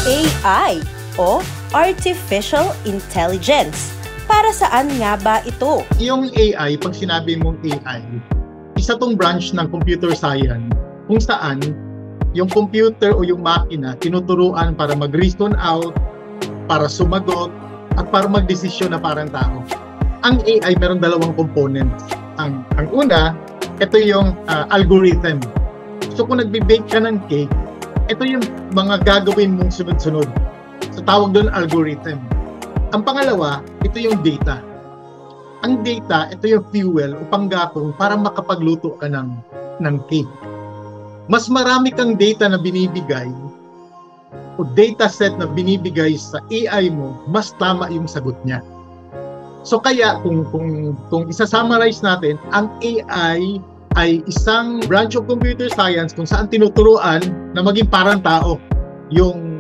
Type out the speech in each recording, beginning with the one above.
AI o Artificial Intelligence. Para saan nga ba ito? Yung AI, pag sinabi mong AI, isa tong branch ng computer science kung saan yung computer o yung makina tinuturuan para mag-reason out, para sumagot, at para magdesisyon na parang tao. Ang AI meron dalawang components. Ang una, ito yung algorithm. So kung nagbe-bake ka ng cake, ito yung mga gagawin mong sunod-sunod. So tawag doon algorithm. Ang pangalawa, ito yung data. Ang data, ito yung fuel o panggatong para makapagluto ka ng cake. Mas marami kang data na binibigay o data set na binibigay sa AI mo, mas tama yung sagot niya. So kaya kung isa-summarize natin, ang AI ay isang branch of computer science kung saan tinuturuan na maging parang tao yung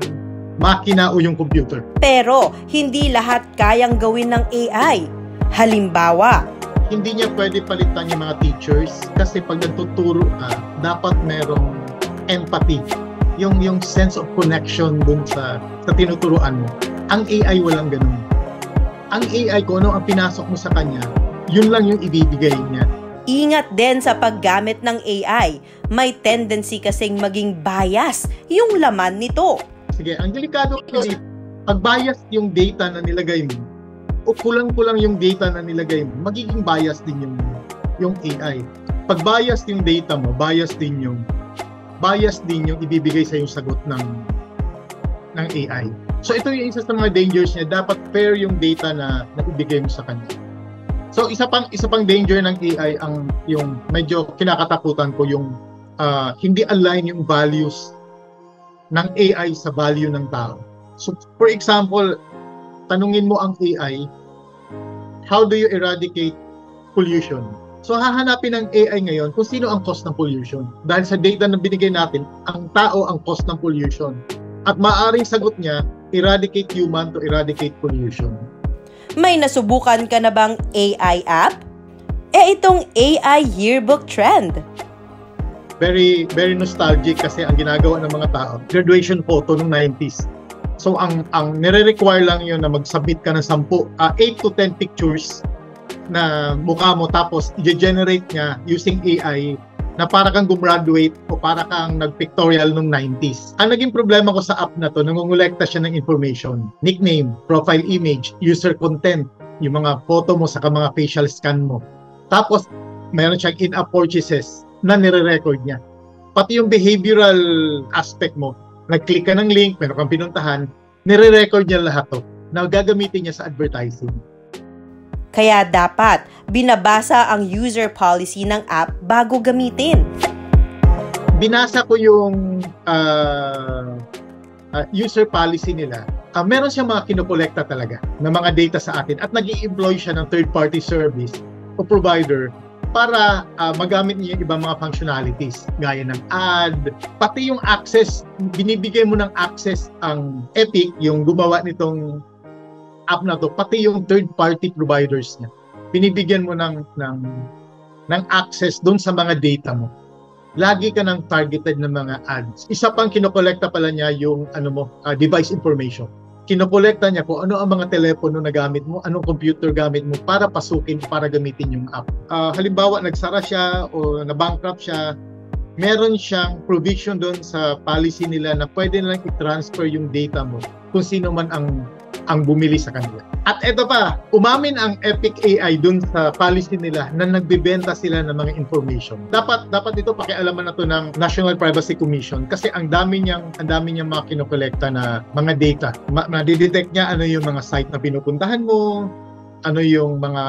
makina o yung computer. Pero hindi lahat kayang gawin ng AI. Halimbawa, hindi niya pwede palitan yung mga teachers kasi pag nagtuturo ka, dapat merong empathy. Yung sense of connection dun sa tinuturuan mo. Ang AI walang ganun. Ang AI, kung ano ang pinasok mo sa kanya, yun lang yung ibibigay niya. Ingat din sa paggamit ng AI. May tendency kasing maging bias yung laman nito. Sige, ang delikado kasi pag bias yung data na nilagay mo o kulang-kulang yung data na nilagay mo, magiging bias din yung AI. Pag bias yung data mo, bias din yung ibibigay sa yung sagot ng AI. So ito yung isa sa mga dangers niya, dapat fair yung data na ibigay mo sa kanya. So isa pang danger ng AI ang yung medyo kinakatakutan ko yung hindi align yung values ng AI sa value ng tao. So for example, tanungin mo ang AI, how do you eradicate pollution? So hahanapin ng AI ngayon kung sino ang cause ng pollution. Dahil sa data na binigay natin, ang tao ang cause ng pollution. At maaaring sagot niya, eradicate human to eradicate pollution. May nasubukan ka na bang AI app? Itong AI yearbook trend. Very very nostalgic kasi ang ginagawa ng mga tao, graduation photo ng 90s. So ang nire-require lang yun na mag-submit ka ng 8 to 10 pictures na mukha mo tapos i-generate niya using AI na para kang gumraduate o para kang nag-pictorial nung 90s. Ang naging problema ko sa app na to, nangongolekta siya ng information, nickname, profile image, user content, yung mga photo mo saka mga facial scan mo. Tapos mayroon siyang in-app purchases na nire-record niya. Pati yung behavioral aspect mo, nag-click ka ng link, meron kang pinuntahan, nire-record niya lahat to na gagamitin niya sa advertising. Kaya dapat binabasa ang user policy ng app bago gamitin. Binasa ko yung user policy nila. Meron siyang mga kinokolekta talaga ng mga data sa atin at nag-i-employ siya ng third-party service o provider para magamit niya yung ibang mga functionalities gaya ng ad, pati yung access, binibigay mo ng access ang Epic, yung gumawa nitong app na to, pati yung third-party providers niya. Binibigyan mo ng access doon sa mga data mo. Lagi ka ng targeted ng mga ads. Isa pang kinokolekta pala niya yung device information. Kinokolekta niya kung ano ang mga telepono na gamit mo, anong computer gamit mo para pasukin, para gamitin yung app. Halimbawa, nagsara siya o na-bankrupt siya, meron siyang provision doon sa policy nila na pwede nilang i-transfer yung data mo kung sino man ang bumili sa kanila. At eto pa, umamin ang Epic AI dun sa policy nila na nagbebenta sila ng mga information. Dapat ito pakialaman na to ng National Privacy Commission kasi ang dami niyang mga kinokolekta na mga data. Nadidetect niya ano yung mga site na pinupuntahan mo, ano yung mga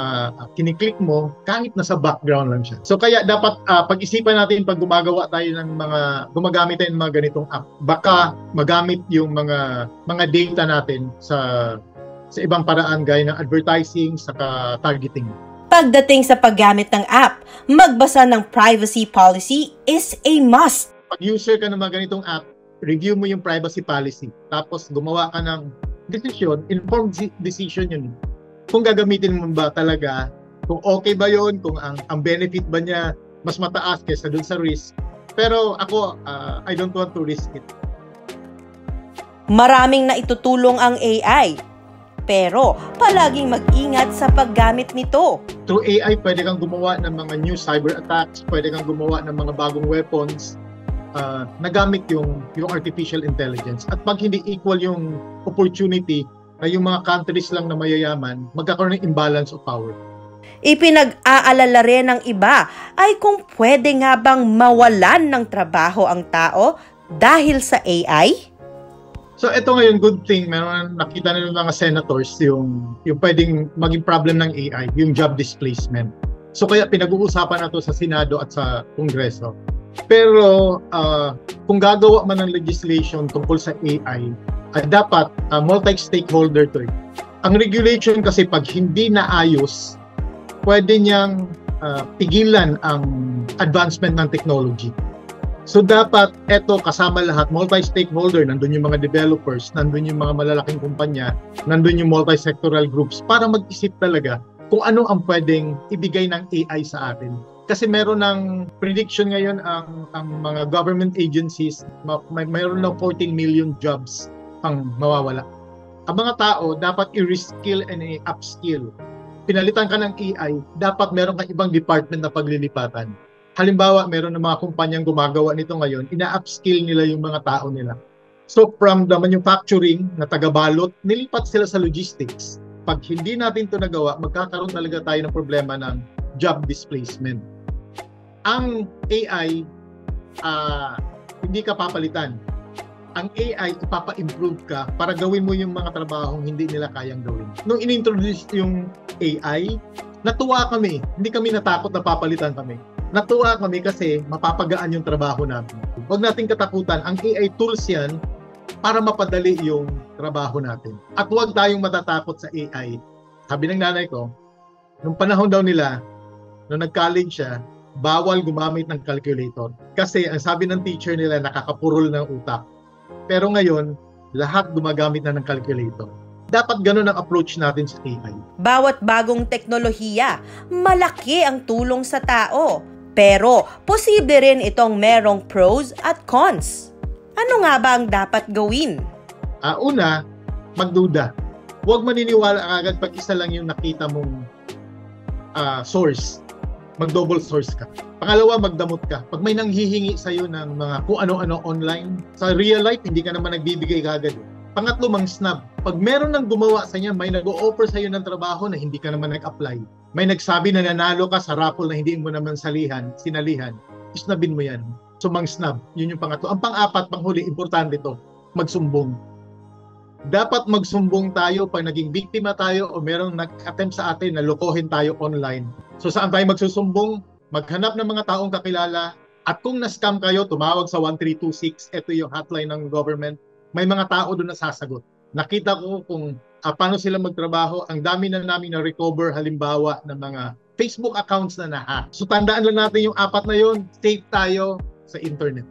kiniklik mo, kahit nasa background lang siya. So kaya dapat pag-isipan natin pag gumagamit tayo ng mga ganitong app, baka magamit yung mga data natin sa ibang paraan gaya ng advertising saka targeting. Pagdating sa paggamit ng app, magbasa ng privacy policy is a must. Pag user ka ng mga ganitong app, review mo yung privacy policy. Tapos gumawa ka ng decision, informed decision yun. Kung gagamitin mo ba talaga, kung okay ba yun, kung ang benefit ba niya mas mataas kaysa dun sa risk. Pero ako, I don't want to risk it. Maraming naitutulong ang AI, pero palaging mag-ingat sa paggamit nito. Through AI, pwede kang gumawa ng mga new cyber attacks, pwede kang gumawa ng mga bagong weapons nagamit yung artificial intelligence. At pag hindi equal yung opportunity na yung mga countries lang na mayayaman, magkakaroon ng imbalance of power. Ipinag-aalala rin ng iba ay kung pwede nga bang mawalan ng trabaho ang tao dahil sa AI? So ito ngayon, good thing, meron nakita na ng mga senators yung pwedeng maging problem ng AI, yung job displacement. So kaya pinag-uusapan na to sa Senado at sa Kongreso. Pero kung gagawa man ng legislation tungkol sa AI, dapat multi-stakeholder to. Ang regulation kasi pag hindi naayos, pwede niyang pigilan ang advancement ng technology. So dapat eto kasama lahat, multi-stakeholder, nandun yung mga developers, nandun yung mga malalaking kumpanya, nandun yung multi-sectoral groups para mag-isip talaga kung ano ang pwedeng ibigay ng AI sa atin. Kasi meron ng prediction ngayon ang mga government agencies, mayroon ng 14 million jobs ang mawawala. Ang mga tao dapat i-reskill and i-upskill. Pinalitan ka ng AI, dapat meron kang ibang department na paglilipatan. Halimbawa, meron ng mga kumpanyang gumagawa nito ngayon, ina-upskill nila yung mga tao nila. So from the manufacturing na taga-balot, nilipat sila sa logistics. Pag hindi natin ito nagawa, magkakaroon talaga tayo ng problema ng job displacement. Ang AI, hindi ka papalitan. Ang AI, ipapa-improve ka para gawin mo yung mga trabahong hindi nila kayang gawin. Nung in-introduce yung AI, natuwa kami. Hindi kami natakot na papalitan kami. Natuwa kami kasi mapapagaan yung trabaho natin. Huwag nating katakutan. Ang AI tools yan para mapadali yung trabaho natin. At huwag tayong matatakot sa AI. Sabi ng nanay ko, nung panahon daw nila, nung nag-college siya, bawal gumamit ng calculator. Kasi ang sabi ng teacher nila, nakakapurol ng utak. Pero ngayon, lahat gumagamit na ng calculator. Dapat ganun ang approach natin sa AI. Bawat bagong teknolohiya, malaki ang tulong sa tao. Pero, posible rin itong merong pros at cons. Ano nga ba ang dapat gawin? Una, magduda. Huwag maniniwala agad pag isa lang yung nakita mong source. Mag-double source ka. Pangalawa, magdamot ka. Pag may nanghihingi sa'yo ng mga kung ano-ano online, sa real life, hindi ka naman nagbibigay kagad. Pangatlo, mang-snub. Pag meron nang gumawa sa niya, may nag-o-offer sa'yo ng trabaho na hindi ka naman nag-apply. May nagsabi na nanalo ka sa raffle na hindi mo naman sinalihan. Isnabin mo yan. So, mang-snub. Yun yung pangatlo. Ang pang-apat, panghuli, importante to, magsumbong. Dapat magsumbong tayo pag naging biktima tayo o merong nag-attempt sa atin na lokohin tayo online. So, saan tayo magsusumbong? Maghanap ng mga taong kakilala. At kung na-scam kayo, tumawag sa 1326. Ito yung hotline ng government. May mga tao doon na sasagot. Nakita ko kung paano sila magtrabaho. Ang dami na namin na-recover halimbawa ng mga Facebook accounts na na-hack. So tandaan lang natin yung apat na yun, safe tayo sa internet.